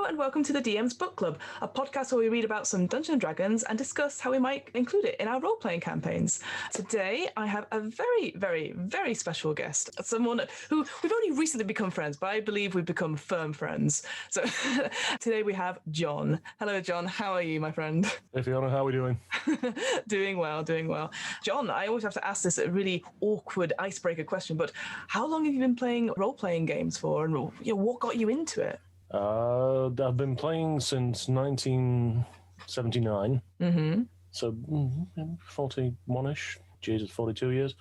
and welcome to the DM's Book Club, a podcast where we read about some Dungeons & Dragons and discuss how we might include it in our role-playing campaigns. Today, I have a very, very, very special guest, someone who we've only recently become friends, but I believe we've become firm friends. So today we have John. Hello, John. How are you, my friend? Hey, Fiona. How are we doing? Doing well, doing well. John, I always have to ask this really awkward icebreaker question, but how long have you been playing role-playing games for, and what got you into it? I've been playing since 1979, so 41-ish. Jesus, 42 years.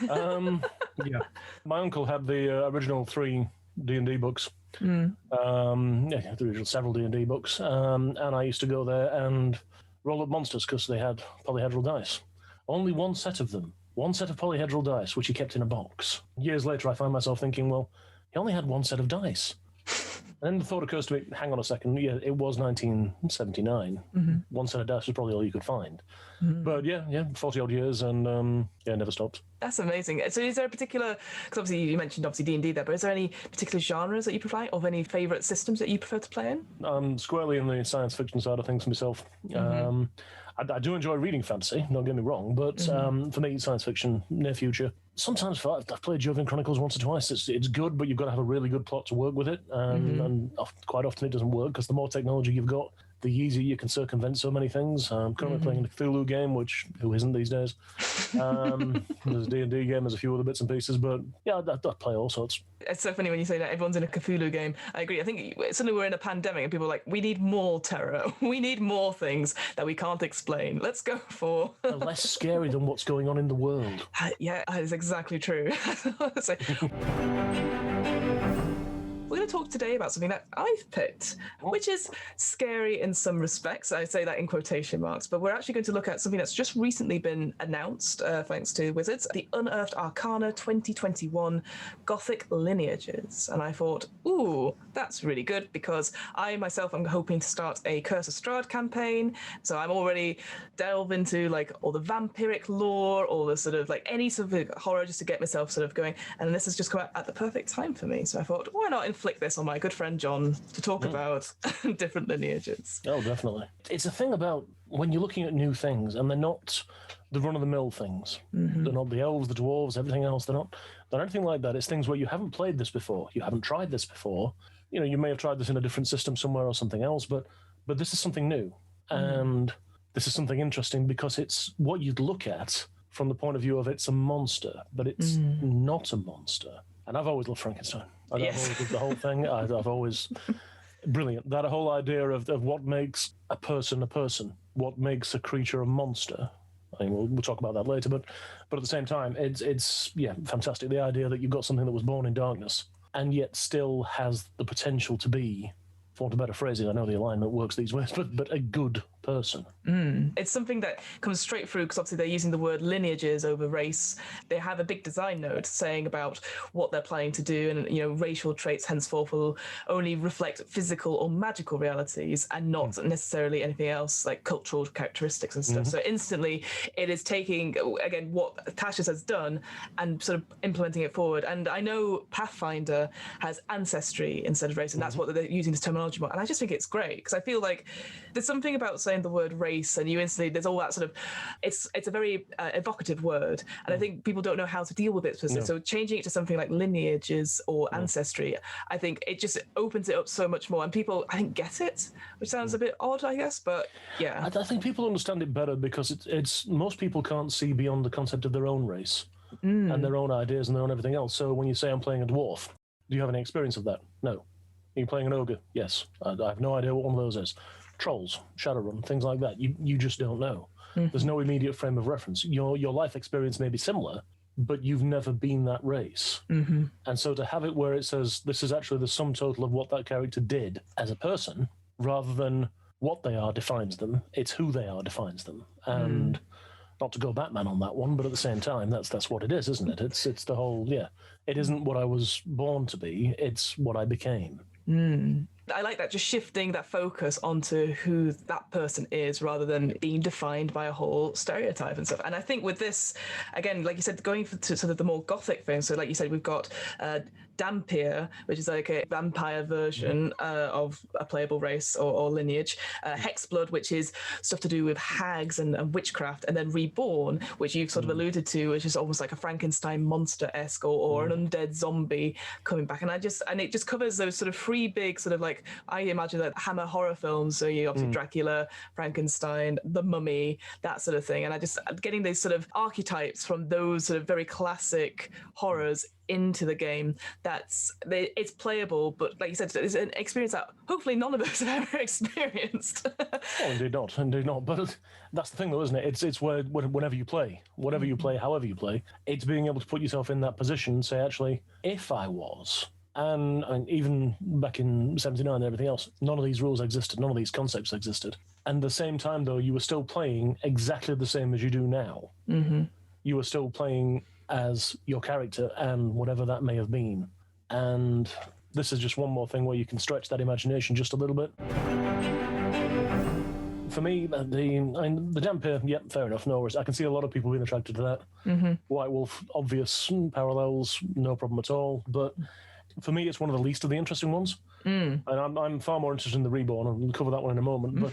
Yeah, my uncle had the original 3 D&D books. The original several D&D books, and I used to go there and roll up monsters because they had polyhedral dice. Only one set of them. One set of polyhedral dice, which he kept in a box. Years later, I find myself thinking, well, he only had one set of dice. And then the thought occurs to me, hang on a second, yeah, it was 1979. One set of dice was probably all you could find. But yeah, 40-odd years, and never stopped. That's amazing. So is there a particular, because obviously you mentioned D&D there, but is there any particular genres that you prefer, or any favourite systems that you prefer to play in? I'm squarely in the science fiction side of things myself. I do enjoy reading fantasy, don't get me wrong, but for me, science fiction, near future. Sometimes I've played Jovian Chronicles once or twice. It's good, but you've got to have a really good plot to work with it, and quite often it doesn't work, because the more technology you've got, the easier you can circumvent so many things. I'm currently playing a Cthulhu game, which who isn't these days? There's a D&D game, there's a few other bits and pieces, but yeah, I play all sorts. It's so funny when you say that everyone's in a Cthulhu game. I agree. I think suddenly we're in a pandemic and people are like, we need more terror. We need more things that we can't explain. Let's go for... less scary than what's going on in the world. Yeah, that is exactly true. We're going to talk today about something that I've picked, which is scary in some respects. I say that in quotation marks, but we're actually going to look at something that's just recently been announced, thanks to Wizards, the Unearthed Arcana 2021 Gothic Lineages. And I thought, ooh, that's really good, because I myself am hoping to start a Curse of Strahd campaign. So I'm already delve into all the vampiric lore, all the sort of any sort of horror, just to get myself sort of going. And this has just come out at the perfect time for me. So I thought, why not inflict this on my good friend John to talk about different lineages. Oh, definitely. It's a thing about when you're looking at new things, and they're not the run-of-the-mill things. They're not the elves, the dwarves, everything else. They're not anything like that. It's things where you haven't played this before, you haven't tried this before. You may have tried this in a different system somewhere or something else, but this is something new, and this is something interesting, because it's what you'd look at from the point of view of it's a monster, but it's not a monster. And I've always loved Frankenstein. I've always loved the whole thing. I've always... Brilliant. That whole idea of what makes a person, what makes a creature a monster. I mean, we'll talk about that later, but at the same time, it's fantastic. The idea that you've got something that was born in darkness and yet still has the potential to be, for want of better phrasing, I know the alignment works these ways, but a good person. It's something that comes straight through, because obviously they're using the word lineages over race. They have a big design note saying about what they're planning to do, and racial traits henceforth will only reflect physical or magical realities and not necessarily anything else, like cultural characteristics and stuff. So instantly it is taking, again, what Tasha's has done and sort of implementing it forward. And I know Pathfinder has ancestry instead of race, and that's what they're using this terminology for. And I just think it's great, because I feel like there's something about saying the word race, and you instantly, there's all that sort of, it's a very evocative word, and I think people don't know how to deal with it. So changing it to something like lineages or ancestry, I think it just opens it up so much more, and people, I think, get it, which sounds a bit odd, I guess, but yeah. I think people understand it better, because it's most people can't see beyond the concept of their own race and their own ideas and their own everything else. So when you say I'm playing a dwarf, do you have any experience of that? No. Are you playing an ogre? Yes. I have no idea what one of those is. Trolls, Shadowrun, things like that. You just don't know. There's no immediate frame of reference. Your life experience may be similar, but you've never been that race. And so to have it where it says this is actually the sum total of what that character did as a person, rather than what they are defines them, it's who they are defines them. And not to go Batman on that one, but at the same time, that's what it is, isn't it? It's the whole, it isn't what I was born to be, it's what I became. I like that, just shifting that focus onto who that person is rather than being defined by a whole stereotype and stuff. And I think with this, again, like you said, going to sort of the more gothic thing. So like you said, we've got Dhampir, which is like a vampire version of a playable race or lineage. Hexblood, which is stuff to do with hags and witchcraft. And then Reborn, which you've sort of alluded to, which is almost like a Frankenstein monster-esque or an undead zombie coming back. And it just covers those sort of three big sort of like, I imagine like Hammer horror films. So you obviously Dracula, Frankenstein, The Mummy, that sort of thing. And I just getting these sort of archetypes from those sort of very classic horrors into the game, it's playable, but like you said, it's an experience that hopefully none of us have ever experienced. Oh, indeed not. But that's the thing, though, isn't it? It's where whenever you play, whatever you play, however you play, it's being able to put yourself in that position and say, actually, if I was. And even back in 79 and everything else, none of these rules existed, none of these concepts existed. And at the same time, though, you were still playing exactly the same as you do now. Mm-hmm. You were still playing as your character and whatever that may have been. And this is just one more thing where you can stretch that imagination just a little bit. For me, the Dhampir, yeah, fair enough, no worries. I can see a lot of people being attracted to that. Mm-hmm. White Wolf, obvious parallels, no problem at all. But for me, it's one of the least of the interesting ones. And I'm far more interested in the Reborn, and we'll cover that one in a moment. But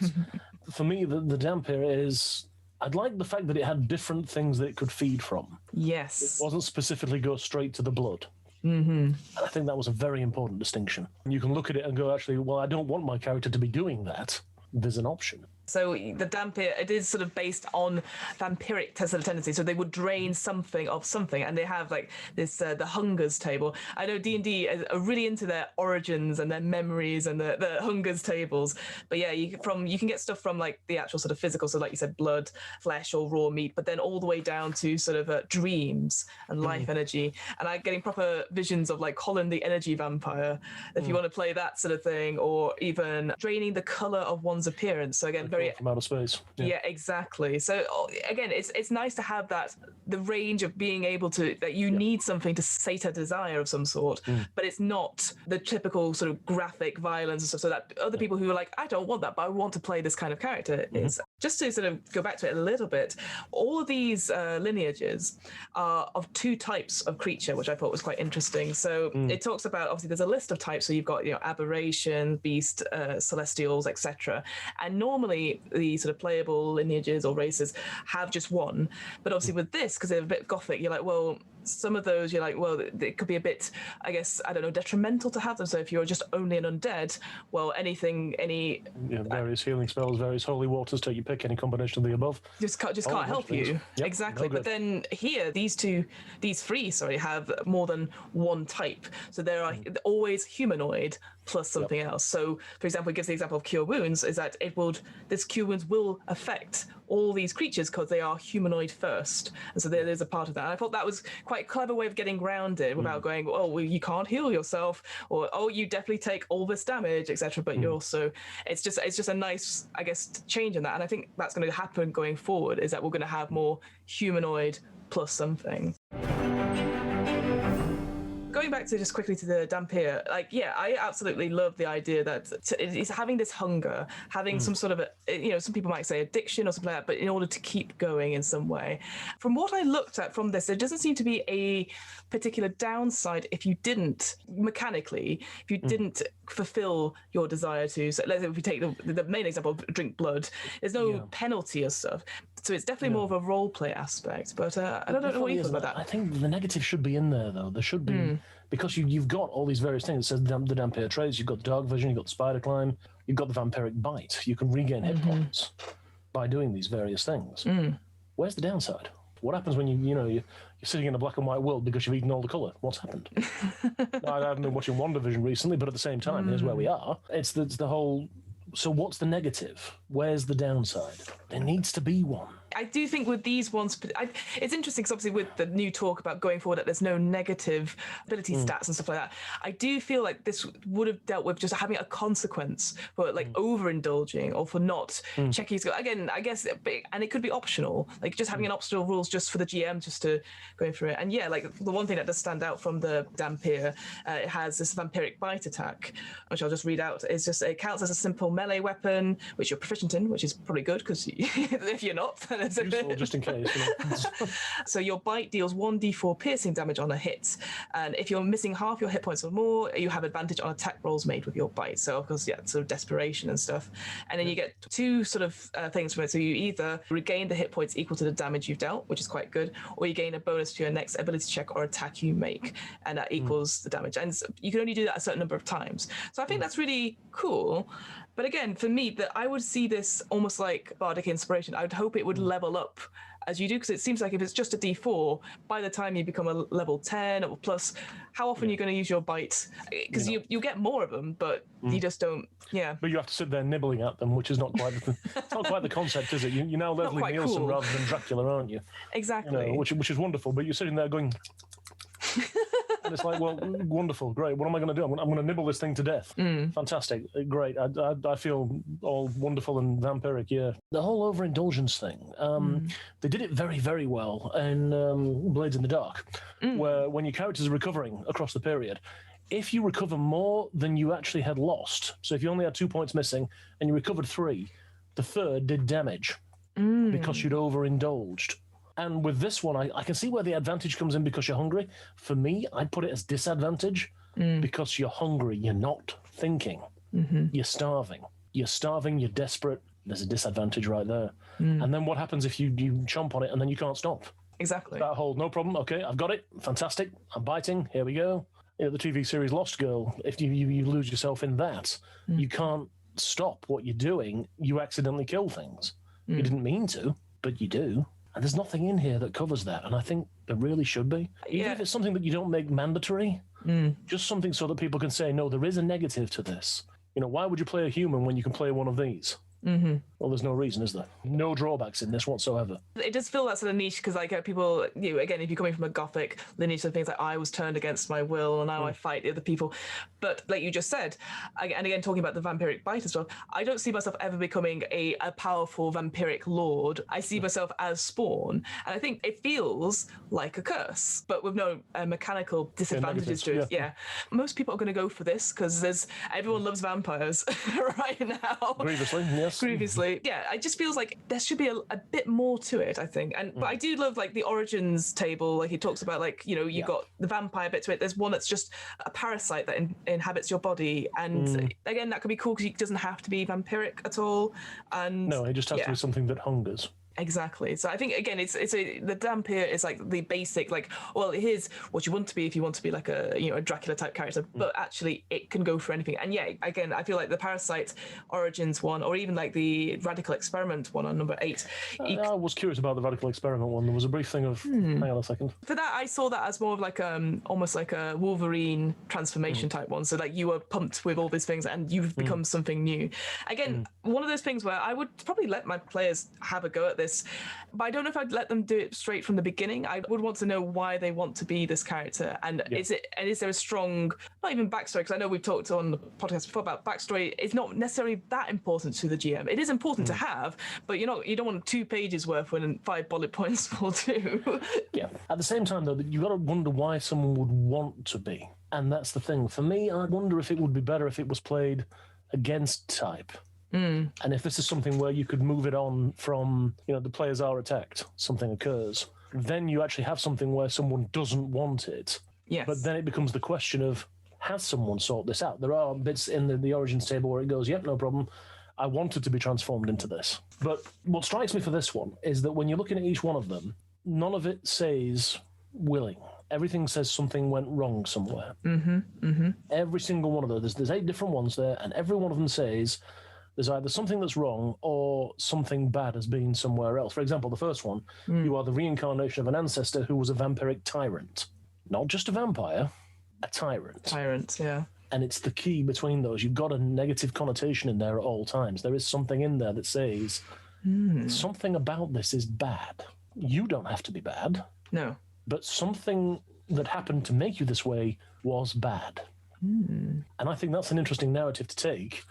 for me, the Dhampir is... I'd like the fact that it had different things that it could feed from. Yes. It wasn't specifically go straight to the blood. And I think that was a very important distinction. You can look at it and go, actually, well, I don't want my character to be doing that. There's an option. So the Dhampir, it is sort of based on vampiric sort of tendency. So they would drain something of something, and they have like this the hungers table. I know D&D are really into their origins and their memories and the hungers tables. But yeah, you can get stuff from like the actual sort of physical, so like you said, blood, flesh, or raw meat, but then all the way down to sort of dreams and life energy. And I'm getting proper visions of like Colin the energy vampire, if you want to play that sort of thing, or even draining the color of one's appearance. So again, very from outer space. Yeah, exactly. So again, it's nice to have the range of being able to, that you need something to sate a desire of some sort, but it's not the typical sort of graphic violence and stuff, so that other people who are like, I don't want that, but I want to play this kind of character. Is just to sort of go back to it a little bit. All of these lineages are of two types of creature, which I thought was quite interesting. So it talks about, obviously there's a list of types, so you've got aberration, beast, celestials, etc. And normally the sort of playable lineages or races have just one, but obviously with this, because they're a bit gothic, you're like, well, some of those you're like, well, it could be a bit, I guess, I don't know, detrimental to have them. So if you're just only an undead, well, various healing spells, various holy waters, take your pick, any combination of the above, just can't help you. Yep, exactly. No, but then here, these three have more than one type. So there are always humanoid plus something else. So, for example, it gives the example of Cure Wounds, is that this Cure Wounds will affect all these creatures because they are humanoid first. And so there's a part of that. And I thought that was quite a clever way of getting grounded without going, oh, well, you can't heal yourself, or, oh, you definitely take all this damage, etc. But you're also, it's just a nice, I guess, change in that. And I think that's going to happen going forward, is that we're going to have more humanoid plus something. Going back to just quickly to the Dhampir, I absolutely love the idea that it's having this hunger, having some sort of some people might say addiction or something like that, but in order to keep going in some way. From what I looked at from this, there doesn't seem to be a particular downside if you didn't fulfill your desire to. So let's say if we take the main example of drink blood, there's no penalty or stuff. So it's definitely more of a role play aspect. But I don't know what you think about that. I think the negative should be in there, though. There should be, because you've got all these various things. It says the Dhampir traits, you've got the dark vision, you've got the spider climb, you've got the vampiric bite. You can regain hit points by doing these various things. Where's the downside? What happens when you're sitting in a black and white world because you've eaten all the colour? What's happened? I haven't been watching WandaVision recently, but at the same time, here's where we are. It's the whole... So what's the negative? Where's the downside? There needs to be one. I do think with these ones, it's interesting because obviously with the new talk about going forward that there's no negative ability stats and stuff like that, I do feel like this would have dealt with just having a consequence for like overindulging or for not checking. Again, I guess, and it could be optional, like just having an optional rules just for the GM just to go through it. And yeah, like the one thing that does stand out from the Dhampir, it has this vampiric bite attack, which I'll just read out. It's just, it counts as a simple melee weapon, which you're proficient in, which is probably good because if you're not, then it's useful just in case. So your bite deals 1d4 piercing damage on a hit, and if you're missing half your hit points or more, you have advantage on attack rolls made with your bite. So of course, yeah, sort of desperation and stuff. And then you get two sort of things from it. So you either regain the hit points equal to the damage you've dealt, which is quite good, or you gain a bonus to your next ability check or attack you make, and that equals the damage. And you can only do that a certain number of times. So I think that's really cool. But again, for me, that I would see this almost like Bardic Inspiration. I would hope it would level up as you do, because it seems like if it's just a D4, by the time you become a level 10 or plus, how often are you going to use your bite? Because you get more of them, but you just don't, But you have to sit there nibbling at them, which is not quite it's not quite the concept, is it? You're now Leslie Nielsen rather than Dracula, aren't you? Exactly. Which is wonderful, but you're sitting there going... And it's like, well, wonderful, great. What am I going to do? I'm going to nibble this thing to death. Fantastic, great. I feel all wonderful and vampiric, yeah. The whole overindulgence thing, they did it very, very well in Blades in the Dark, where when your characters are recovering across the period, if you recover more than you actually had lost, so if you only had 2 points missing and you recovered 3, the third did damage because you'd overindulged. And with this one, I can see where the advantage comes in because you're hungry. For me, I'd put it as disadvantage because you're hungry. You're not thinking. You're starving. You're starving. You're desperate. There's a disadvantage right there. And then what happens if you chomp on it and then you can't stop? Exactly. That whole, no problem. Okay, I've got it. Fantastic. I'm biting. Here we go. You know, the TV series Lost Girl, if you lose yourself in that, you can't stop what you're doing. You accidentally kill things. You didn't mean to, but you do. And there's nothing in here that covers that, and I think there really should be. Even if it's something that you don't make mandatory, just something so that people can say, no, there is a negative to this. You know, why would you play a human when you can play one of these? Well, there's no reason, is there? No drawbacks in this whatsoever. It does feel that sort of niche because, like, people, again, if you're coming from a Gothic lineage, and things like I was turned against my will and now I fight the other people. But like you just said, and again, talking about the vampiric bite as well, I don't see myself ever becoming a powerful vampiric lord. I see myself as Spawn, and I think it feels like a curse, but with no mechanical disadvantages to it. Yeah. Most people are going to go for this because everyone loves vampires right now. Grievously, yes. Previously, it just feels like there should be a bit more to it, I think. And but I do love like the origins table, like he talks about, like, you've got the vampire bit to it. There's one that's just a parasite that inhabits your body, and again, that could be cool because it doesn't have to be vampiric at all. And no, it just has to be something that hungers. Exactly. So I think, again, the Dhampir is like the basic, like, well, here's what you want to be if you want to be like a Dracula type character, but actually it can go for anything. And again, I feel like the Parasite Origins one, or even like the Radical Experiment one on number 8. I was curious about the Radical Experiment one. There was a brief thing of, hang on a second. For that, I saw that as more of like almost like a Wolverine transformation type one. So like you were pumped with all these things and you've become something new. Again, one of those things where I would probably let my players have a go at this, but I don't know if I'd let them do it straight from the beginning. I would want to know why they want to be this character, and is there a strong, not even backstory, because I know we've talked on the podcast before about backstory. It's not necessarily that important to the GM. It is important to have, but you don't want 2 pages worth when 5 bullet points will do. At the same time, though, you've got to wonder why someone would want to be, and that's the thing. For me, I wonder if it would be better if it was played against type. And if this is something where you could move it on from, the players are attacked, something occurs, then you actually have something where someone doesn't want it. Yes. But then it becomes the question of, has someone sought this out? There are bits in the origins table where it goes, yep, no problem. I wanted to be transformed into this. But what strikes me for this one is that when you're looking at each one of them, none of it says willing. Everything says something went wrong somewhere. Every single one of those. There's 8 different ones there, and every one of them says there's either something that's wrong or something bad has been somewhere else. For example, the first one, you are the reincarnation of an ancestor who was a vampiric tyrant. Not just a vampire, a tyrant. Tyrant, yeah. And it's the key between those. You've got a negative connotation in there at all times. There is something in there that says Something about this is bad. You don't have to be bad. No. But something that happened to make you this way was bad. And I think that's an interesting narrative to take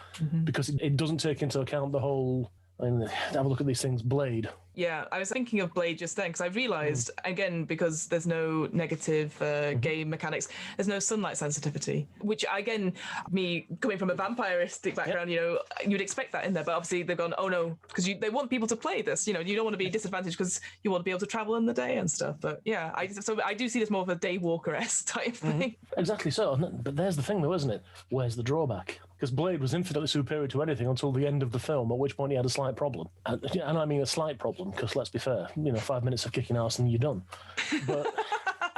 because it doesn't take into account the whole, have a look at these things, Blade. Yeah, I was thinking of Blade just then because I realised, again, because there's no negative game mechanics, there's no sunlight sensitivity, which, again, me coming from a vampiristic background, you'd expect that in there, but obviously they've gone, oh no, because they want people to play this, you don't want to be disadvantaged because you want to be able to travel in the day and stuff. But yeah, so I do see this more of a Daywalker-esque type thing. Exactly so, but there's the thing though, isn't it? Where's the drawback? Because Blade was infinitely superior to anything until the end of the film, at which point he had a slight problem. And I mean a slight problem, because let's be fair, 5 minutes of kicking ass and you're done. But,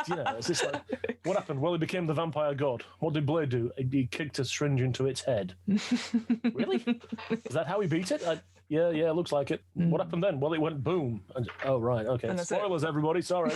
it's just like, what happened? Well, he became the vampire god. What did Blade do? He kicked a syringe into its head. Really? Is that how he beat it? Yeah, it looks like it. What happened then? Well, it went boom. Oh, right, okay. Spoilers, everybody, sorry.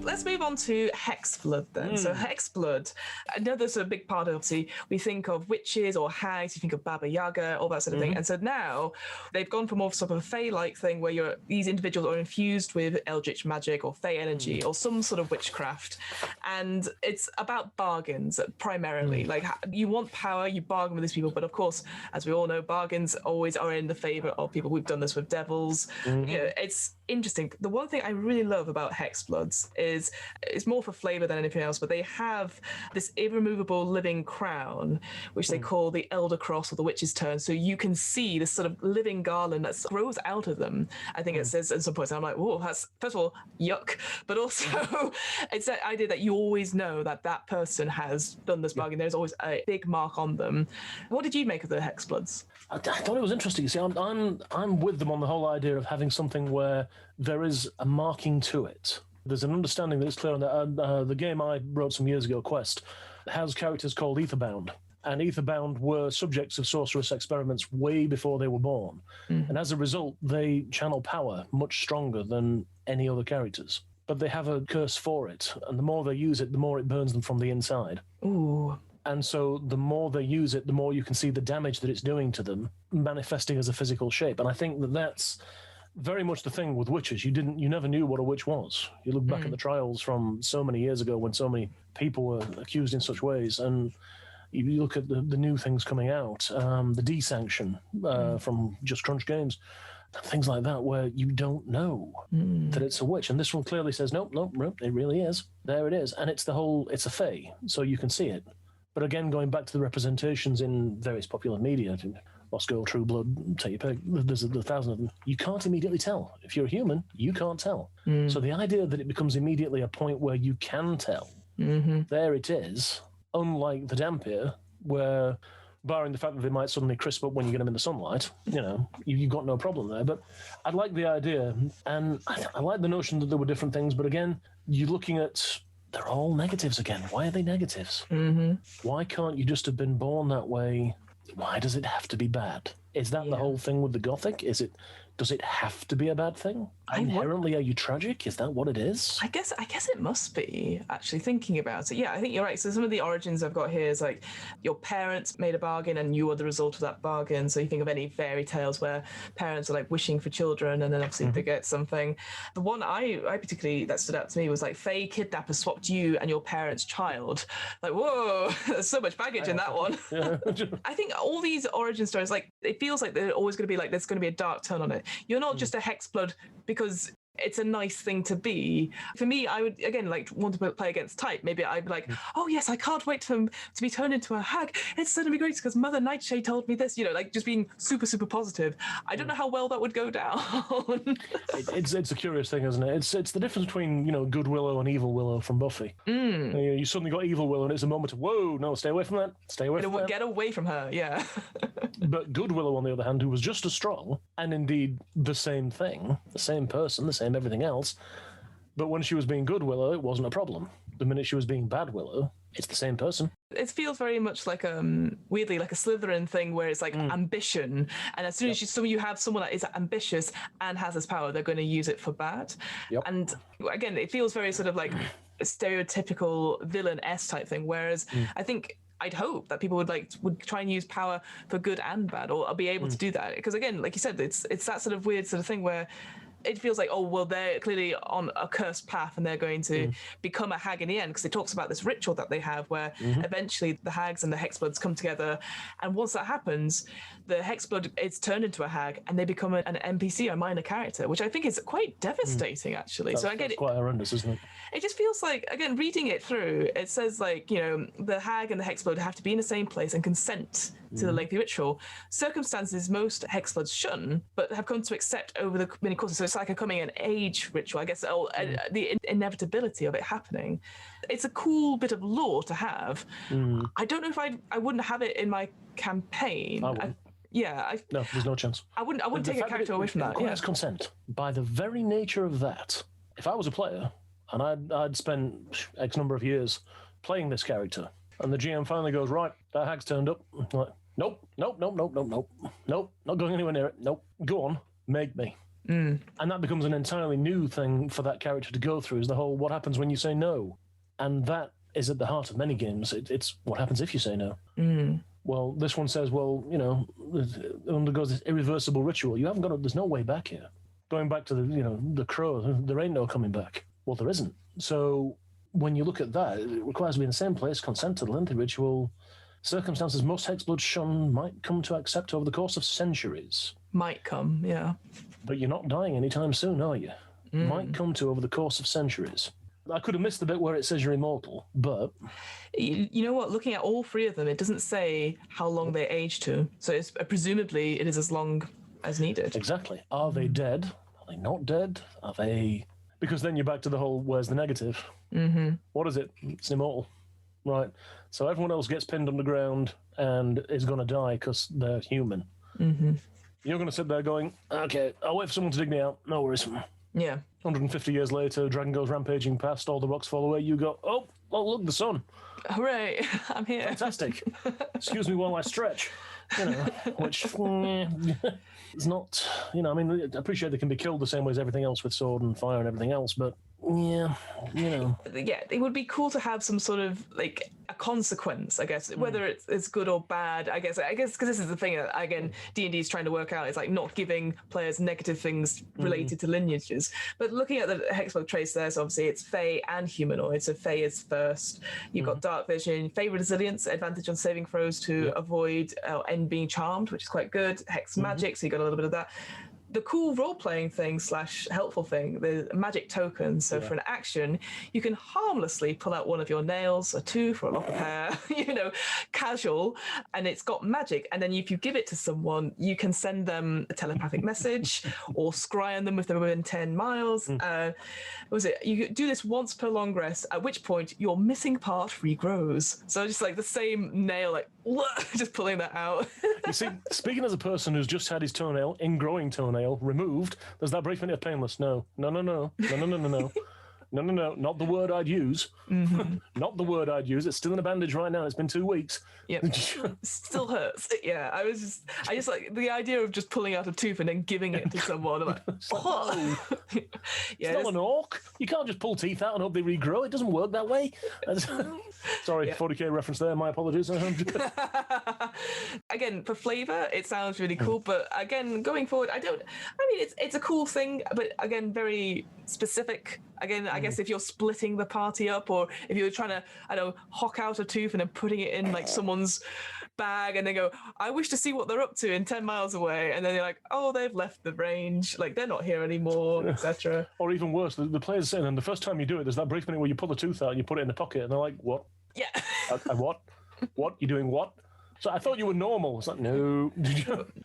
Let's move on to Hexblood then. So Hexblood, I know there's a big part of, obviously, we think of witches or hags, you think of Baba Yaga, all that sort of thing. And so now they've gone for more sort of a Fey-like thing where these individuals are infused with eldritch magic or Fey energy or some sort of witchcraft. And it's about bargains primarily. Like, you want power, you bargain with these people. But of course, as we all know, bargains always are in the favor of people. We've done this with devils. It's interesting. The one thing I really love about Hexbloods is it's more for flavor than anything else, but they have this irremovable living crown, which they call the Elder Cross or the Witch's Turn. So you can see this sort of living garland that grows out of them. I think it says at some point, and I'm like, whoa, that's, first of all, yuck. But also, it's that idea that you always know that that person has done this bargain. There's always a big mark on them. What did you make of the Hexbloods? I thought it was interesting. See, I'm with them on the whole idea of having something where there is a marking to it. There's an understanding that it's clear on that. The game I wrote some years ago, Quest, has characters called Etherbound. And Etherbound were subjects of sorceress experiments way before they were born. And as a result, they channel power much stronger than any other characters. But they have a curse for it. And the more they use it, the more it burns them from the inside. Ooh. And so the more they use it, the more you can see the damage that it's doing to them, manifesting as a physical shape. And I think that that's very much the thing with witches. You never knew what a witch was. You look back at the trials from so many years ago when so many people were accused in such ways, and you look at the new things coming out, the desanction from Just Crunch Games, things like that, where you don't know that it's a witch. And this one clearly says, nope, it really is. There it is. And it's a fae, so you can see it. But again, going back to the representations in various popular media, Lost Girl, True Blood, take your pick, there's 1,000 of them. You can't immediately tell. If you're a human, you can't tell. So the idea that it becomes immediately a point where you can tell, there it is, unlike the Dhampir, where, barring the fact that they might suddenly crisp up when you get them in the sunlight, you've got no problem there. But I like the idea, and I like the notion that there were different things, but again, you're looking at, they're all negatives again. Why are they negatives? Why can't you just have been born that way? Why does it have to be bad? Is that the whole thing with the Gothic? Does it have to be a bad thing? Inherently, are you tragic? Is that what it is? I guess it must be, actually, thinking about it. Yeah, I think you're right. So some of the origins I've got here is like your parents made a bargain and you are the result of that bargain. So you think of any fairy tales where parents are like wishing for children and then obviously they get something. The one I particularly, that stood out to me was like Fae kidnappers swapped you and your parents' child. Like, whoa, there's so much baggage in that one. I think all these origin stories, like, it feels like they're always going to be like, there's going to be a dark turn on it. You're not just a Hexblood because it's a nice thing to be. For me, I would, again, like, want to play against type. Maybe I'd be like, oh yes, I can't wait for him to be turned into a hag. It's going to be great because Mother Nightshade told me this, like just being super, super positive. I don't know how well that would go down. It's a curious thing, isn't it? It's the difference between, good Willow and evil Willow from Buffy. You suddenly got evil Willow and it's a moment of, whoa, no, stay away from that. Stay away from that. Get away from her, yeah. But good Willow, on the other hand, who was just as strong, and indeed the same thing, the same person, the same everything else, but when she was being good Willow, it wasn't a problem. The minute she was being bad Willow, it's the same person. It feels very much like weirdly like a Slytherin thing where it's like ambition, and as soon as you have someone that is ambitious and has this power, they're going to use it for bad. And again, it feels very sort of like a stereotypical villain-esque type thing, whereas I think I'd hope that people would try and use power for good and bad, or be able to do that. Because again, like you said, it's that sort of weird sort of thing where it feels like, oh, well, they're clearly on a cursed path and they're going to become a hag in the end, because it talks about this ritual that they have where eventually the hags and the hexbloods come together, and once that happens, the hexblood is turned into a hag and they become an NPC, a minor character, which I think is quite devastating, actually. That's quite horrendous, isn't it? It just feels like, again, reading it through, it says, like, you know, the hag and the hexblood have to be in the same place and consent to the lengthy ritual. Circumstances most hexbloods shun, but have come to accept over the many courses. So it's like a coming an age ritual, I guess, the inevitability of it happening. It's a cool bit of lore to have. I don't know if I wouldn't have it in my campaign. I wouldn't. No, there's no chance. I wouldn't take a character away from that. Requires consent. By the very nature of that, if I was a player and I'd spent X number of years playing this character, and the GM finally goes, right, that hag's turned up. I'm like, nope, not going anywhere near it. Nope, go on, make me. And that becomes an entirely new thing for that character to go through, is the whole what happens when you say no. And that is at the heart of many games. It's what happens if you say no. Well, this one says, well, you know, it undergoes this irreversible ritual. You haven't got there's no way back here. Going back to the crow, there ain't no coming back. Well, there isn't. So when you look at that, it requires to be in the same place, consent to the lengthy ritual, circumstances most hexblood shun might come to accept over the course of centuries. Might come, yeah. But you're not dying anytime soon, are you? Might come to over the course of centuries. I could have missed the bit where it says you're immortal, but... You know what? Looking at all three of them, it doesn't say how long they age to. So it's presumably it is as long as needed. Exactly. Are they dead? Are they not dead? Are they... Because then you're back to the whole, where's the negative? What is it? It's immortal. Right. So everyone else gets pinned underground and is going to die because they're human. You're going to sit there going, okay, I'll wait for someone to dig me out. No worries. Yeah. 150 years later, dragon goes rampaging past, all the rocks fall away, you go, oh, look, the sun. Hooray, I'm here. Fantastic. Excuse me while I stretch. Which is not, I mean, I appreciate they can be killed the same way as everything else with sword and fire and everything else, but yeah, Yeah, it would be cool to have some sort of, like, a consequence, I guess, whether it's good or bad, I guess, because this is the thing that, again, D&D is trying to work out, is like not giving players negative things related to lineages. But looking at the hexblood trace there, so obviously it's Fey and humanoid, so Fey is first. You've got Dark Vision, Fey resilience, advantage on saving throws to avoid end being charmed, which is quite good. Hex magic, so you got a little bit of that. The cool role-playing thing / helpful thing, the magic token. So for an action, you can harmlessly pull out one of your nails, a tooth, or a lock of hair, casual, and it's got magic. And then if you give it to someone, you can send them a telepathic message or scry on them if they're within 10 miles. What was it? You do this once per long rest, at which point your missing part regrows. So just like the same nail, like just pulling that out. You see, speaking as a person who's just had his toenail, ingrowing toenail, removed, does that break me of painless? No. No, not the word I'd use. Not the word I'd use. It's still in a bandage right now. It's been 2 weeks. Yeah, still hurts. Yeah, I just like the idea of just pulling out a tooth and then giving it to someone. I'm like, oh. It's not an orc. You can't just pull teeth out and hope they regrow. It doesn't work that way. Sorry, 40k reference there. My apologies. Again, for flavour, it sounds really cool. But again, going forward, it's a cool thing. But again, very specific. Again, I guess if you're splitting the party up, or if you're trying to, hock out a tooth and then putting it in like someone's bag and then go, I wish to see what they're up to in 10 miles away. And then you're like, oh, they've left the range. Like, they're not here anymore, etc. Or even worse, the player's saying, and the first time you do it, there's that brief minute where you pull the tooth out and you put it in the pocket. And they're like, what? Yeah. What? What? You doing what? So I thought you were normal. It's like, no.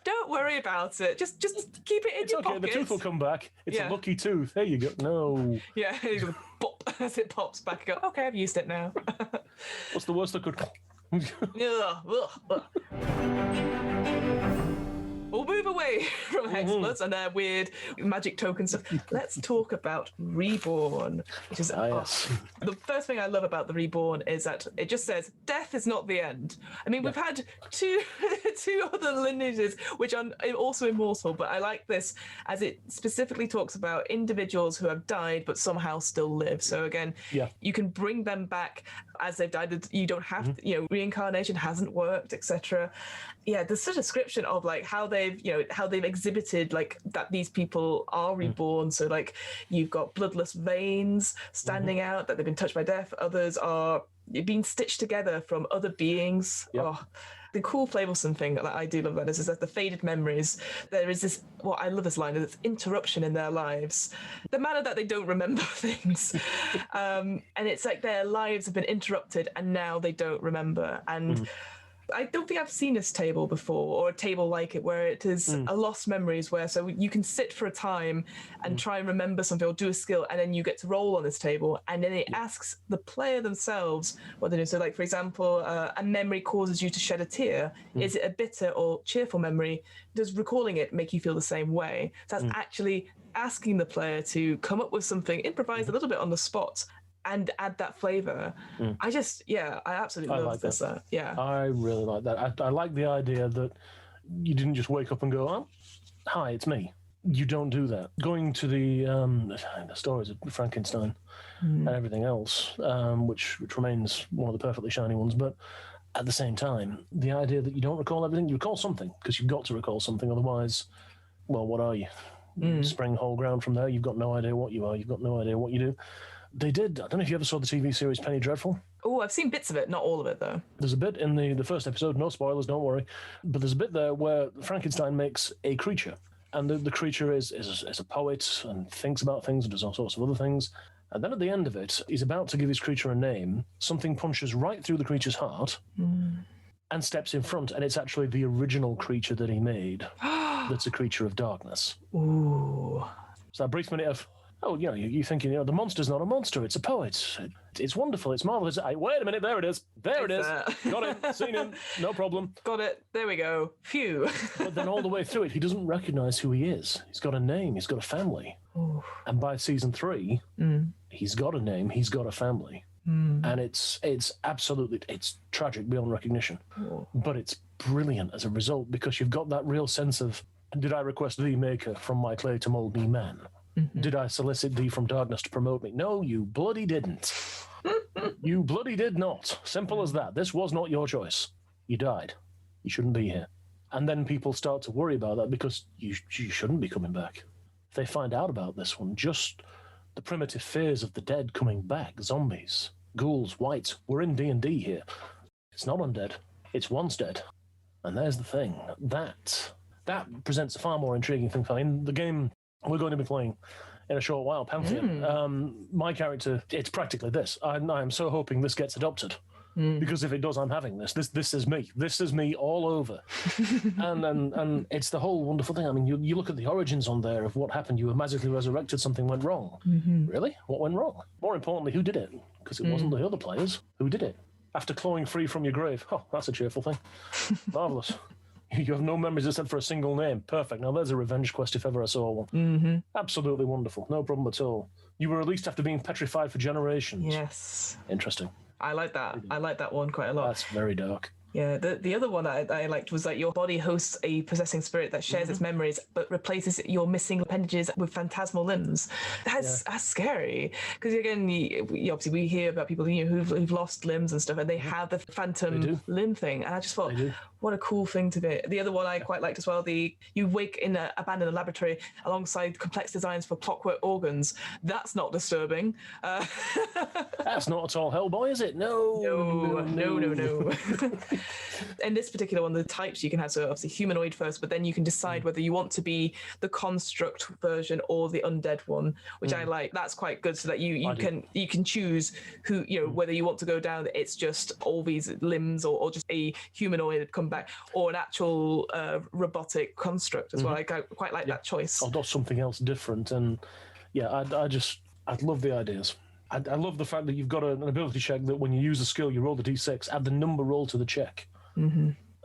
Don't worry about it. Just keep it in your pocket. The tooth will come back. It's a lucky tooth. There you go. No. Yeah, you go pop as it pops back. You go, okay, I've used it now. What's the worst that could... Well, we'll move away from Hexbloods and their weird magic token stuff. Let's talk about Reborn, which is yes. The first thing I love about the Reborn is that it just says death is not the end. I mean, we've had two other lineages which are also immortal, but I like this as it specifically talks about individuals who have died but somehow still live. So again, you can bring them back as they've died. You don't have to, reincarnation hasn't worked, etc. Yeah, there's such a description of like how they've exhibited like that these people are reborn. So like you've got bloodless veins standing out, that they've been touched by death. Others are being stitched together from other beings. The cool flavorsome thing that I do love about this is that the faded memories, there is this, I love this line, this interruption in their lives. The manner that they don't remember things. And it's like their lives have been interrupted and now they don't remember. And I don't think I've seen this table before, or a table like it, where it is a lost memories, where so you can sit for a time and try and remember something or do a skill, and then you get to roll on this table, and then it asks the player themselves what they do. So like, for example, a memory causes you to shed a tear. Is it a bitter or cheerful memory? Does recalling it make you feel the same way? So that's actually asking the player to come up with something, improvise a little bit on the spot, and add that flavor. I absolutely love this. I really like that. I like the idea that you didn't just wake up and go, "Oh, hi, it's me." You don't do that. Going to the stories of Frankenstein and everything else, which remains one of the perfectly shiny ones, but at the same time, the idea that you don't recall everything, you recall something, because you've got to recall something, otherwise, well, what are you? Spring whole ground from there, you've got no idea what you are, you've got no idea what you do. They did. I don't know if you ever saw the TV series Penny Dreadful. Oh, I've seen bits of it, not all of it, though. There's a bit in the first episode, no spoilers, don't worry, but there's a bit there where Frankenstein makes a creature, and the creature is a poet and thinks about things and does all sorts of other things. And then at the end of it, he's about to give his creature a name. Something punches right through the creature's heart and steps in front, and it's actually the original creature that he made that's a creature of darkness. Ooh. So that brief minute of, you're thinking, the monster's not a monster, it's a poet. It's wonderful, it's marvelous. Wait a minute, there it is. There it is. Got it, seen him, no problem. Got it, there we go. Phew. But then all the way through it, he doesn't recognise who he is. He's got a name, he's got a family. Ooh. And by season 3, he's got a name, he's got a family. And it's absolutely, it's tragic beyond recognition. But it's brilliant as a result, because you've got that real sense of, did I request thee, maker, from my clay to mould me man? Did I solicit thee from darkness to promote me? No, you bloody didn't. You bloody did not. Simple as that. This was not your choice. You died. You shouldn't be here. And then people start to worry about that, because you shouldn't be coming back. If they find out about this one, just the primitive fears of the dead coming back, zombies, ghouls, wights. We're in D&D here. It's not undead. It's once dead. And there's the thing. That presents a far more intriguing thing. In the game we're going to be playing in a short while, Pantheon, my character, it's practically this. I'm so hoping this gets adopted. Because if it does, I'm having this. This is me. This is me all over. and it's the whole wonderful thing. I mean, you look at the origins on there of what happened. You were magically resurrected, something went wrong. Really? What went wrong? More importantly, who did it? Because it wasn't the other players. Who did it? After clawing free from your grave. Oh, that's a cheerful thing. Marvellous. You have no memories except for a single name. Perfect. Now there's a revenge quest if ever I saw one. Absolutely wonderful. No problem at all. You were released after being petrified for generations. Yes. Interesting. I like that. I like that one quite a lot. That's very dark. Yeah, the other one that I liked was that your body hosts a possessing spirit that shares its memories but replaces your missing appendages with phantasmal limbs. That's scary, because again, obviously we hear about people who've lost limbs and stuff, and they have the phantom limb thing, and I just thought, what a cool thing to be. The other one I quite liked as well, you wake in an abandoned laboratory alongside complex designs for clockwork organs. That's not disturbing. That's not at all Hellboy, is it? No. In this particular one, the types you can have, so obviously humanoid first, but then you can decide whether you want to be the construct version or the undead one, which I like. That's quite good, so that you can choose who, whether you want to go down it's just all these limbs, or just a humanoid come back, or an actual robotic construct as well. I quite like that choice. Or something else different. And I love the ideas. I love the fact that you've got an ability check that when you use a skill, you roll the d6, add the number roll to the check.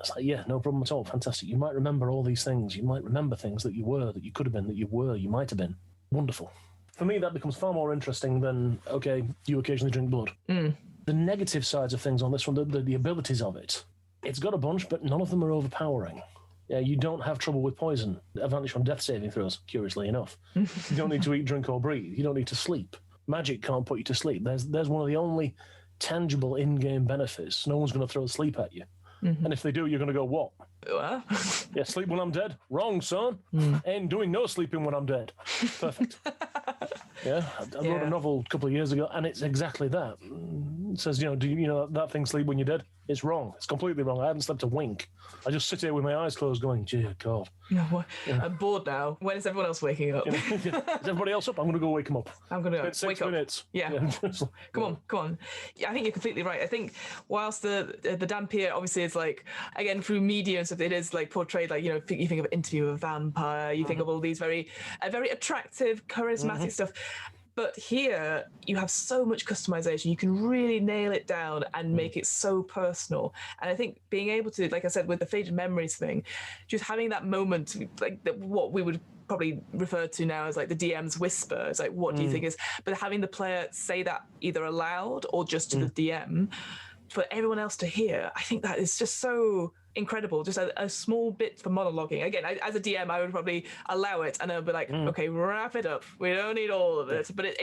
It's like, yeah, no problem at all. Fantastic. You might remember all these things. You might remember things that you were, that you could have been, that you were, you might have been. Wonderful. For me, that becomes far more interesting than, okay, you occasionally drink blood. The negative sides of things on this one, the abilities of it, it's got a bunch, but none of them are overpowering. Yeah, you don't have trouble with poison. Advantage from death saving throws, curiously enough. You don't need to eat, drink, or breathe. You don't need to sleep. Magic can't put you to sleep. There's one of the only tangible in-game benefits. No one's going to throw sleep at you. And if they do, you're going to go, what? Yeah, sleep when I'm dead? Wrong, son. Ain't doing no sleeping when I'm dead. Perfect. Yeah, I wrote a novel a couple of years ago, and it's exactly that. It says, do you know that thing sleep when you're dead? It's wrong. It's completely wrong. I haven't slept a wink. I just sit here with my eyes closed going, dear God. I'm bored now. When is everyone else waking up? Is everybody else up? I'm going to go wake them up. I'm going to It's wake 6 minutes. Up. Yeah. Come on. Yeah, I think you're completely right. I think whilst the Dhampir obviously is like, again, through media and stuff, it is like portrayed like, you think of an interview with a vampire, you think of all these very attractive, charismatic stuff. But here, you have so much customization. You can really nail it down and make it so personal. And I think being able to, like I said, with the faded memories thing, just having that moment, like what we would probably refer to now as like the DM's whisper. It's like, what do you think is? But having the player say that either aloud or just to the DM for everyone else to hear, I think that is just so incredible. Just a small bit for monologuing. Again, as a DM, I would probably allow it, and I'd be like, okay, wrap it up. We don't need all of it. But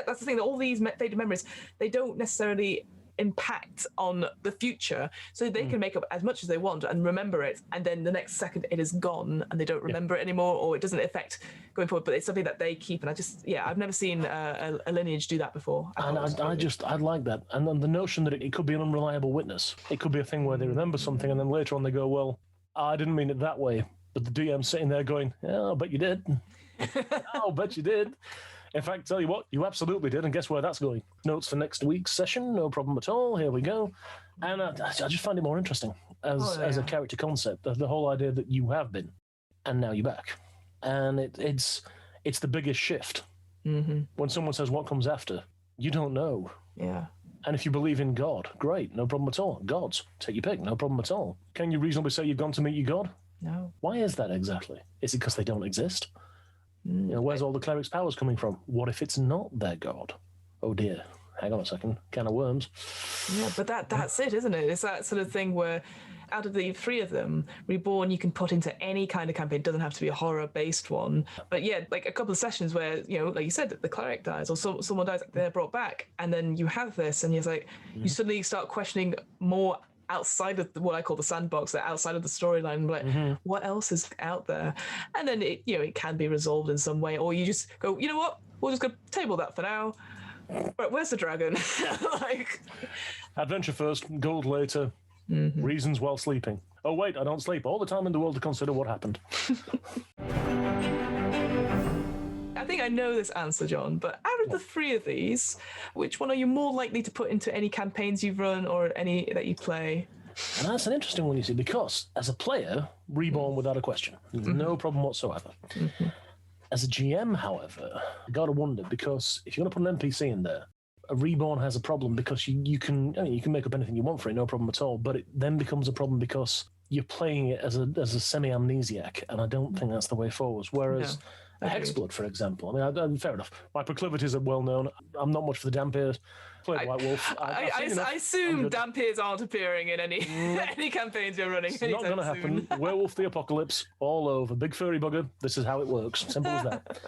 that's the thing, that all these faded memories, they don't necessarily impact on the future, so they can make up as much as they want and remember it, and then the next second it is gone and they don't remember it anymore, or it doesn't affect going forward, but it's something that they keep. And I've never seen a lineage do that before. And I like that. And then the notion that it could be an unreliable witness. It could be a thing where they remember something and then later on they go, well, I didn't mean it that way. But the DM's sitting there going, yeah, I'll bet you did. I'll bet you did. In fact, tell you what, you absolutely did, and guess where that's going? Notes for next week's session, no problem at all. Here we go. And I just find it more interesting as a character concept, the whole idea that you have been, and now you're back. And it's the biggest shift. When someone says, what comes after? You don't know. Yeah. And if you believe in God, great, no problem at all. Gods, take your pick, no problem at all. Can you reasonably say you've gone to meet your God? No. Why is that exactly? Is it because they don't exist? Where's all the cleric's powers coming from? What if it's not their god? Oh dear. Hang on a second. Can of worms. Yeah, but that's it, isn't it? It's that sort of thing where out of the three of them, Reborn you can put into any kind of campaign. It doesn't have to be a horror-based one. But yeah, like a couple of sessions where, like you said, the cleric dies or someone dies, they're brought back. And then you have this and you're like, you suddenly start questioning more outside of what I call the sandbox, outside of the storyline, like what else is out there? And then it can be resolved in some way, or you just go, you know what, we'll just go table that for now. But where's the dragon? Like, adventure first, gold later, reasons while sleeping. Oh wait, I don't sleep. All the time in the world to consider what happened. I think I know this answer, John, but out of the three of these, which one are you more likely to put into any campaigns you've run or any that you play? And that's an interesting one, you see, because as a player, Reborn without a question. No problem whatsoever. As a GM, however, I gotta wonder, because if you're going to put an NPC in there, a Reborn has a problem because you can make up anything you want for it, no problem at all, but it then becomes a problem because you're playing it as a semi-amnesiac, and I don't think that's the way forward. Whereas Hexblood, for example. I mean, fair enough. My proclivities are well known. I'm not much for the Dhampir. Played White Wolf. I assume Dhampirs aren't appearing in any any campaigns you're running. It's not going to happen. Werewolf the Apocalypse, all over. Big furry bugger. This is how it works. Simple as that.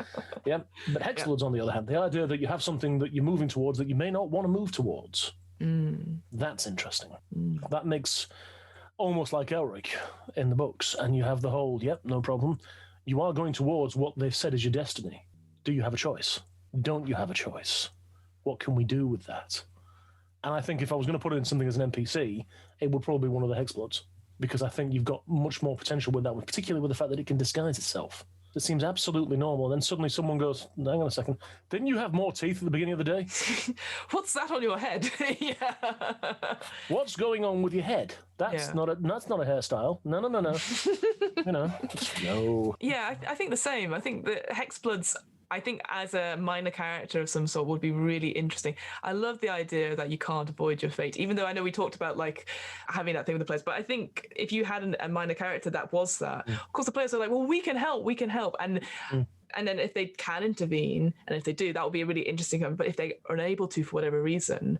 Yeah. But Hexblood's on the other hand. The idea that you have something that you're moving towards that you may not want to move towards. That's interesting. That makes almost like Elric in the books. And you have the whole, no problem. You are going towards what they've said is your destiny. Do you have a choice? Don't you have a choice? What can we do with that? And I think if I was going to put it in something as an NPC, it would probably be one of the Hexbloods, because I think you've got much more potential with that one, particularly with the fact that it can disguise itself. It seems absolutely normal. Then suddenly someone goes, hang on a second, didn't you have more teeth at the beginning of the day? What's that on your head? What's going on with your head? That's not a hairstyle. No. No. Yeah, I think the same. I think that Hexbloods I think as a minor character of some sort would be really interesting. I love the idea that you can't avoid your fate, even though I know we talked about like having that thing with the players. But I think if you had a minor character that was that, of course the players are like, well, we can help. And then if they can intervene, and if they do, that will be a really interesting one. But if they are unable to, for whatever reason,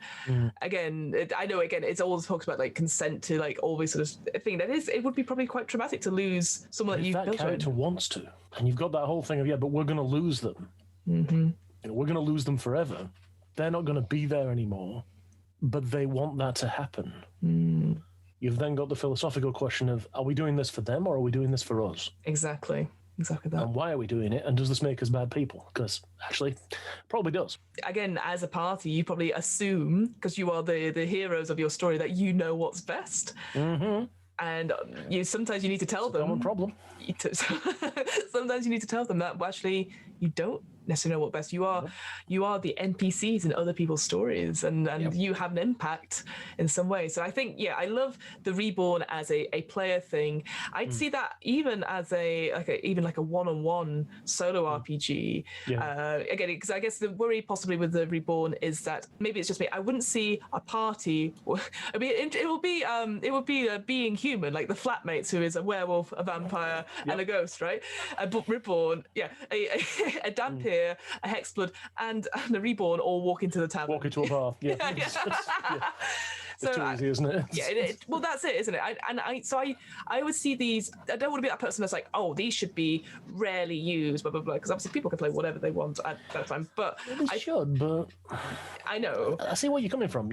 again, I know, it's always talks about like consent to like all this sort of thing. It would be probably quite traumatic to lose someone that you've built. If that character wants to, and you've got that whole thing of, but we're going to lose them. We're going to lose them forever. They're not going to be there anymore, but they want that to happen. You've then got the philosophical question of, are we doing this for them or are we doing this for us? Exactly that. And why are we doing it? And does this make us bad people? Because actually, probably does. Again, as a party, you probably assume, because you are the heroes of your story, that you know what's best. And sometimes you need to tell them. Common problem. Sometimes you need to tell them that actually you don't necessarily know what best. You are the NPCs in other people's stories, and you have an impact in some way. So I think, I love the Reborn as a player thing. I'd see that even as a one-on-one solo RPG. Again, because I guess the worry possibly with the Reborn is that maybe it's just me. I wouldn't see a party. It would be a being human, like the flatmates, who is a werewolf, a vampire, and a ghost, right? But Reborn, a Dhampir, a Hexblood, and a Reborn all walk into the tavern. Walk into a bar, It's too easy, isn't it? Well, that's it, isn't it? I would see these. I don't want to be that person that's like, oh, these should be rarely used, blah blah blah. Because obviously people can play whatever they want at that time. But they should. But I know. I see where you're coming from.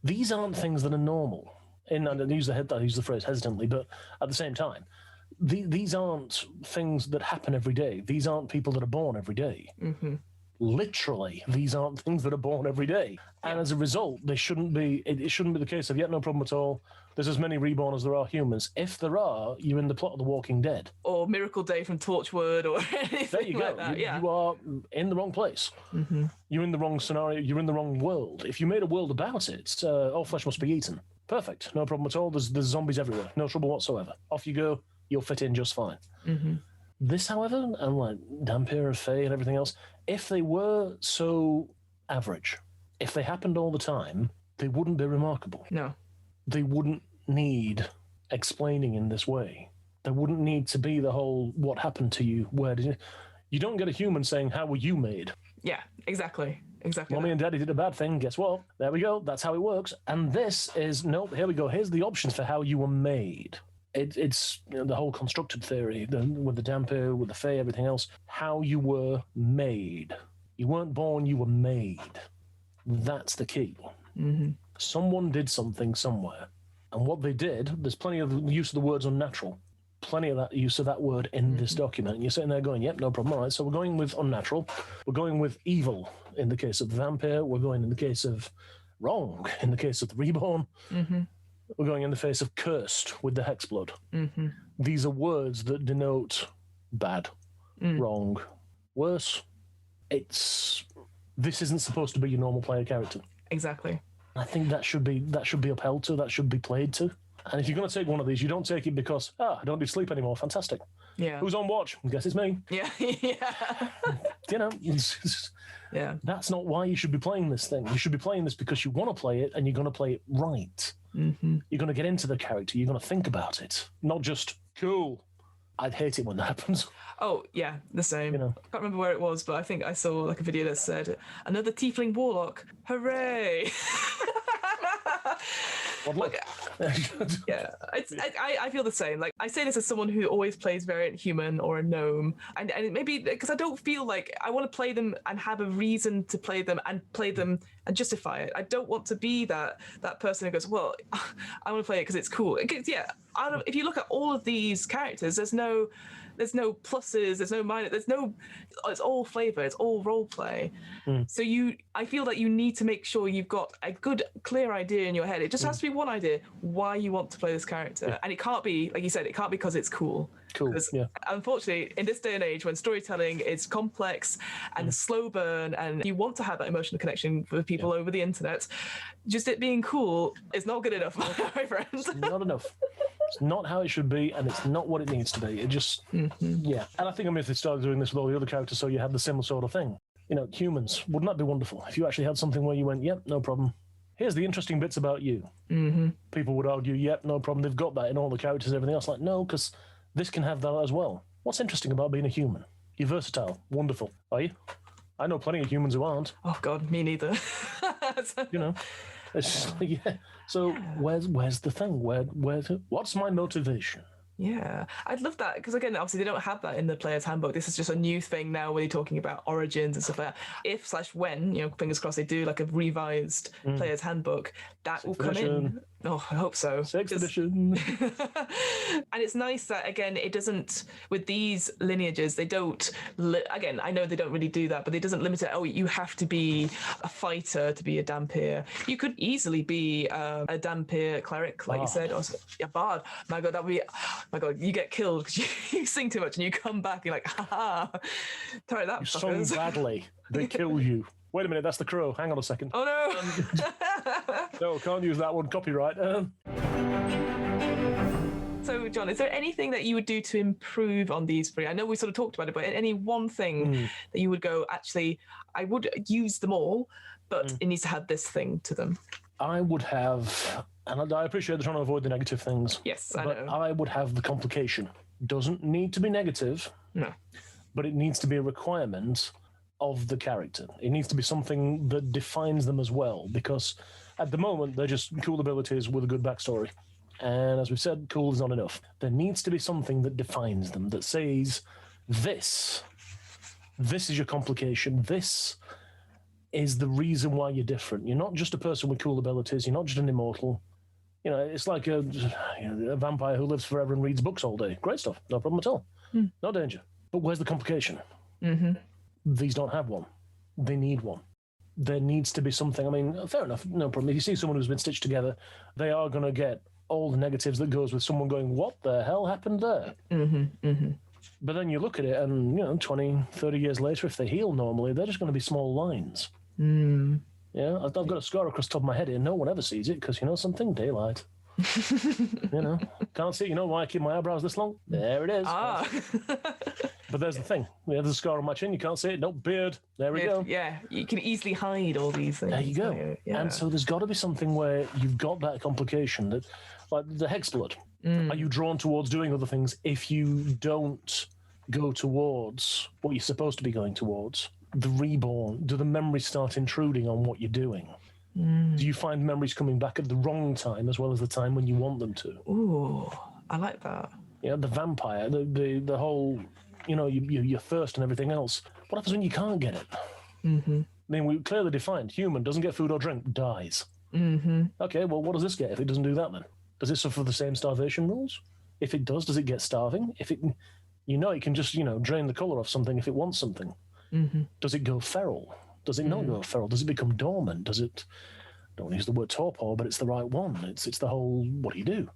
These aren't things that are normal. And I use the phrase hesitantly, but at the same time, these aren't things that happen every day. These aren't people that are born every day. Literally, these aren't things that are born every day. And as a result, it shouldn't be the case of, no problem at all. There's as many Reborn as there are humans. If there are, you're in the plot of The Walking Dead. Or Miracle Day from Torchwood, or anything there you go. Like that. You are in the wrong place. You're in the wrong scenario. You're in the wrong world. If you made a world about it, all flesh must be eaten. Perfect. No problem at all. There's zombies everywhere. No trouble whatsoever. Off you go. You'll fit in just fine. This, however, and like Dhampir and Fae and everything else, if they were so average, if they happened all the time, they wouldn't be remarkable. No. They wouldn't need explaining in this way. There wouldn't need to be the whole, what happened to you? Where did you don't get a human saying, how were you made? Yeah, exactly. Mommy and Daddy did a bad thing. Guess what? There we go. That's how it works. And this is, nope, here we go. Here's the options for how you were made. It's the whole constructed theory with the Dhampir, with the Fae, everything else. How you were made. You weren't born, you were made. That's the key. Someone did something somewhere. And what they did, there's plenty of use of the words unnatural. Plenty of that use of that word in this document. And you're sitting there going, yep, no problem. All right, so we're going with unnatural. We're going with evil in the case of the Dhampir. We're going in the case of wrong in the case of the Reborn. We're going in the face of cursed with the Hexblood. These are words that denote bad, wrong, worse. This isn't supposed to be your normal player character. Exactly. I think that should be upheld to, that should be played to. And if you're going to take one of these, you don't take it because, I don't do sleep anymore. Fantastic. Yeah. Who's on watch? I guess it's me. Yeah. Yeah. That's not why you should be playing this thing. You should be playing this because you want to play it and you're going to play it right. You're going to get into the character. You're going to think about it. Not just, cool. I'd hate it when that happens. Oh, yeah, the same. I can't remember where it was, but I think I saw like a video that said, another tiefling warlock. Hooray! I feel the same. Like, I say this as someone who always plays variant human or a gnome, and maybe because I don't feel like I want to play them and have a reason to play them and and justify it. I don't want to be that person who goes, well, I want to play it because it's cool. If you look at all of these characters, there's no pluses, there's no minus, it's all flavor, it's all role play. So I feel that you need to make sure you've got a good, clear idea in your head. It just has to be one idea why you want to play this character. And it can't be, like you said, it can't be because it's cool. Unfortunately, in this day and age, when storytelling is complex and slow burn, and you want to have that emotional connection with people over the internet, just it being cool is not good enough, my friend. Not enough. It's not how it should be, and it's not what it needs to be. It just, yeah. And I think if they started doing this with all the other characters, so you had the similar sort of thing. You know, humans, wouldn't that be wonderful? If you actually had something where you went, yep, no problem. Here's the interesting bits about you. People would argue, yep, no problem. They've got that in all the characters and everything else. Like, no, because this can have that as well. What's interesting about being a human? You're versatile. Wonderful. Are you? I know plenty of humans who aren't. Oh, God, me neither. You know, it's just like, yeah. So where's the thing? What's my motivation? Yeah, I'd love that because again, obviously they don't have that in the player's handbook. This is just a new thing now when you're talking about origins and stuff like that. If/when, fingers crossed, they do like a revised player's handbook, that will come in. Oh, I hope so. 6th edition. And it's nice that, again, it doesn't, with these lineages, they don't, again, I know they don't really do that, but it doesn't limit it. Oh, you have to be a fighter to be a Dhampir. You could easily be a Dhampir cleric, like you said, or a bard. My God, that would be, my God, you get killed because you sing too much and you come back and you're like, haha, try that. You sung badly. They kill you. Wait a minute, that's the crow. Hang on a second. Oh, no. No, can't use that one. Copyright. So, John, is there anything that you would do to improve on these three? I know we sort of talked about it, but any one thing that you would go, actually, I would use them all, but it needs to have this thing to them? I would have, and I appreciate they're trying to avoid the negative things. Yes, I but know. I would have the complication. Doesn't need to be negative. No. But it needs to be a requirement of the character. It needs to be something that defines them as well, because at the moment they're just cool abilities with a good backstory. And as we've said, cool is not enough. There needs to be something that defines them, that says, this is your complication, this is the reason why you're different. You're not just a person with cool abilities, you're not just an immortal. You know, it's like a vampire who lives forever and reads books all day. Great stuff, no problem at all. No danger. But where's the complication? These don't have one. They need one. There needs to be something. I mean, fair enough, no problem. If you see someone who's been stitched together, they are going to get all the negatives that goes with someone going, what the hell happened there? But then you look at it and, 20, 30 years later, if they heal normally, they're just going to be small lines. Yeah, I've got a scar across the top of my head here. No one ever sees it because, something, daylight. Can't see it. Why I keep my eyebrows this long? There it is. But there's the thing. There's a scar on my chin. You can't see it. No beard. There we go. Yeah, you can easily hide all these things. There you go. Yeah. And so there's got to be something where you've got that complication. That, like the Hexblood. Are you drawn towards doing other things if you don't go towards what you're supposed to be going towards? The Reborn. Do the memories start intruding on what you're doing? Do you find memories coming back at the wrong time as well as the time when you want them to? Ooh, I like that. Yeah, the vampire, the whole, your thirst and everything else. What happens when you can't get it? I mean, we clearly defined human doesn't get food or drink, dies. Okay, well, what does this get if it doesn't do that then? Does it suffer the same starvation rules? If it does it get starving? If it, it can just, drain the colour off something if it wants something. Does it go feral? Does it not go feral? Does it become dormant? Does it, I don't want to use the word torpor, but it's the right one. It's the whole, what do you do?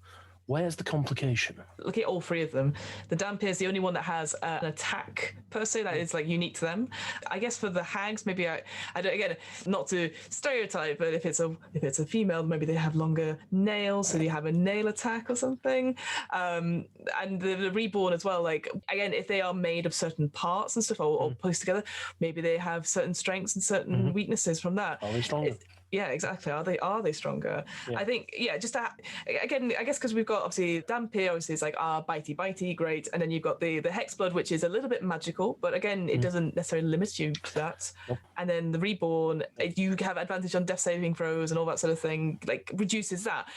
Where's the complication? Look at all three of them. The Dhampir is the only one that has an attack per se that is like unique to them. I guess for the hags, maybe I don't, again, not to stereotype, but if it's a female, maybe they have longer nails, so they have a nail attack or something. And the Reborn as well, like again, if they are made of certain parts and stuff or placed together, maybe they have certain strengths and certain weaknesses from that. Are they stronger? Yeah, exactly. Are they stronger? Yeah. I think, just that, again, I guess because we've got obviously Dhampir, obviously is like, bitey, great. And then you've got the Hexblood, which is a little bit magical, but again, it doesn't necessarily limit you to that. Nope. And then the Reborn, you have advantage on death saving throws and all that sort of thing, like reduces that.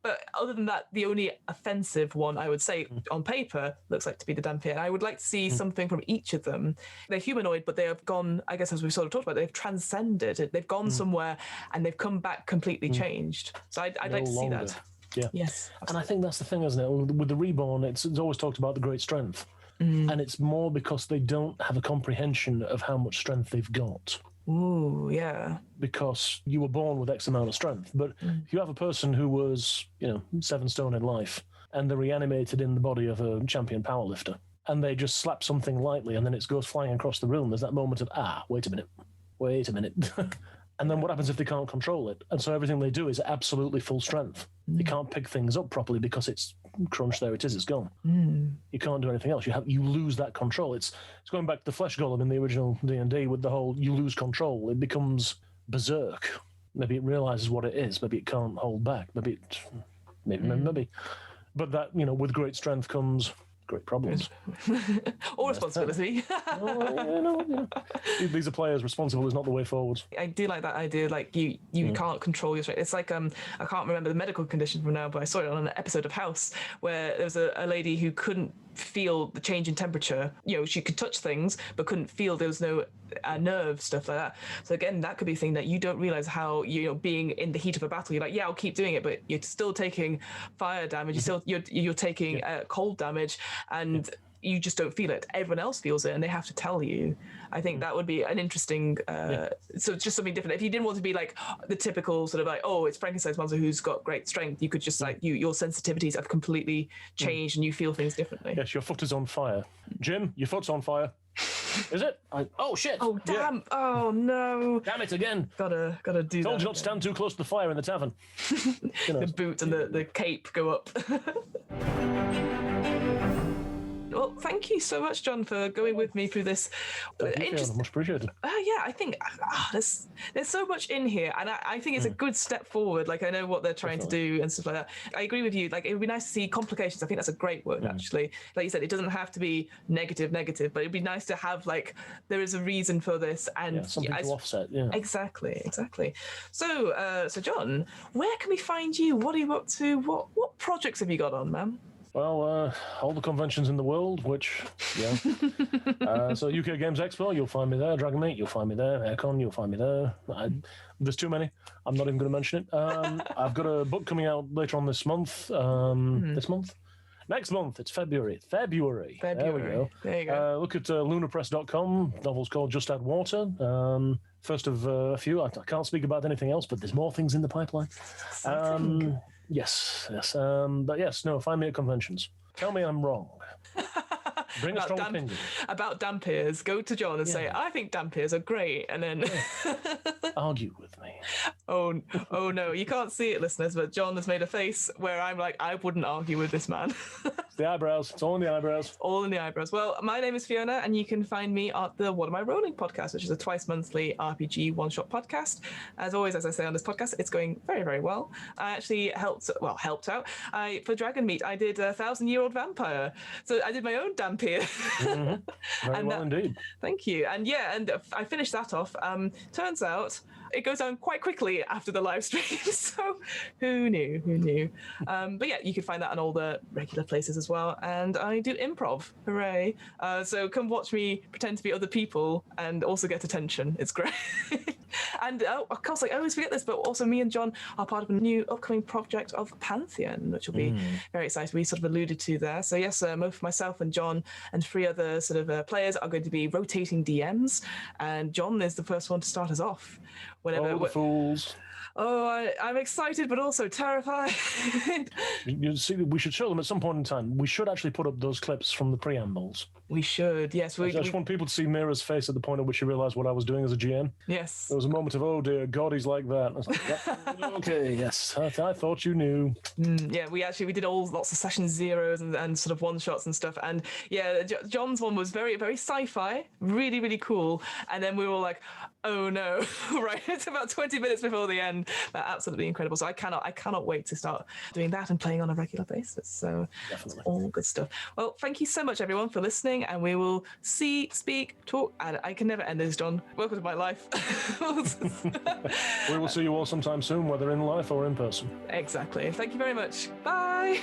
But other than that, the only offensive one, I would say, on paper, looks like to be the Dhampir. And I would like to see something from each of them. They're humanoid, but they have gone, I guess, as we've sort of talked about, they've transcended it. They've gone somewhere and they've come back completely changed. So I'd like to see that. Yeah. Yes. Absolutely. And I think that's the thing, isn't it? With the Reborn, it's always talked about the great strength. And it's more because they don't have a comprehension of how much strength they've got. Ooh, yeah. Because you were born with X amount of strength. But if you have a person who was, 7 stone in life, and they're reanimated in the body of a champion powerlifter, and they just slap something lightly, and then it goes flying across the room, there's that moment of, wait a minute. And then what happens if they can't control it? And so everything they do is absolutely full strength. They can't pick things up properly because it's crunch. There it is. It's gone. You can't do anything else. You lose that control. It's going back to the flesh golem in the original D&D with the whole you lose control. It becomes berserk. Maybe it realizes what it is. Maybe it can't hold back. Maybe. But that, with great strength comes great problems. Or responsibility. These are players. Responsible is not the way forward. I do like that idea. Like you can't control your strength. It's like I can't remember the medical condition from now, but I saw it on an episode of House where there was a lady who couldn't feel the change in temperature. She could touch things but couldn't feel. There was no nerve stuff like that. So again, that could be a thing that you don't realize how being in the heat of a battle, you're like, yeah, I'll keep doing it, but you're still taking fire damage. You're taking cold damage, and you just don't feel it. Everyone else feels it, and they have to tell you. I think that would be an interesting. So it's just something different. If you didn't want to be like the typical sort of like, oh, it's Frankenstein's monster who's got great strength, you could just like your sensitivities have completely changed, and you feel things differently. Yes, your foot is on fire. Jim, your foot's on fire. Is it? Oh shit! Oh damn! Yeah. Oh no! Damn it again! Gotta do. Told you not to stand too close to the fire in the tavern. The boot and the cape go up. Well, thank you so much, John, for going with me through this. Much appreciated. I think there's so much in here, and I think it's a good step forward. Like, I know what they're trying to do and stuff like that. I agree with you. Like, it would be nice to see complications. I think that's a great word, actually. Like you said, it doesn't have to be negative, but it'd be nice to have, like, there is a reason for this. And something to offset, Exactly. So, John, where can we find you? What are you up to? What projects have you got on, man? Well, all the conventions in the world, which, so UK Games Expo, you'll find me there. Dragon Meet, you'll find me there. Aircon, you'll find me there. There's too many. I'm not even going to mention it. I've got a book coming out later on this month. This month? Next month, it's February. There we go. There you go. Look at lunapress.com. Novel's called Just Add Water. First of a few. I can't speak about anything else, but there's more things in the pipeline. Yes. But yes, no, find me at conventions. Tell me I'm wrong. Bring a strong opinion. About Dhampirs, go to John and say, I think Dhampirs are great, and then... Argue with me. Oh no, you can't see it, listeners, but John has made a face where I'm like, I wouldn't argue with this man. It's the eyebrows. It's all in the eyebrows. All in the eyebrows. Well, my name is Fiona, and you can find me at the What Am I Rolling podcast, which is a twice-monthly RPG one-shot podcast. As always, as I say on this podcast, it's going very, very well. I actually helped out. For Dragon Meet, I did a 1,000-year-old vampire. So I did my own Dhampir. Very well indeed. Thank you. And I finished that off. Turns out it goes down quite quickly after the live stream. So who knew? But yeah, you can find that on all the regular places as well. And I do improv. Hooray. So come watch me pretend to be other people and also get attention. It's great. And of course, I always forget this, but also me and John are part of a new upcoming project of Pantheon, which will be very exciting. We sort of alluded to there. So yes, myself and John and 3 other sort of players are going to be rotating DMs. And John is the first one to start us off. The fools. Oh, I'm excited, but also terrified. You see, we should show them at some point in time. We should actually put up those clips from the preambles. We should, yes. I just want people to see Mira's face at the point at which she realised what I was doing as a GM. Yes. There was a moment of, oh dear, God, he's like that. I was like, yep. Okay, yes, I thought you knew. Yeah, we did lots of session zeros and sort of one-shots and stuff. And yeah, John's one was very, very sci-fi, really, really cool. And then we were all like, oh no, right? It's about 20 minutes before the end. But absolutely incredible. So I cannot wait to start doing that and playing on a regular basis. So definitely. It's all good stuff. Well, thank you so much, everyone, for listening. And we will speak, talk. And I can never end this, John. Welcome to my life. We will see you all sometime soon, whether in life or in person. Exactly. Thank you very much. Bye.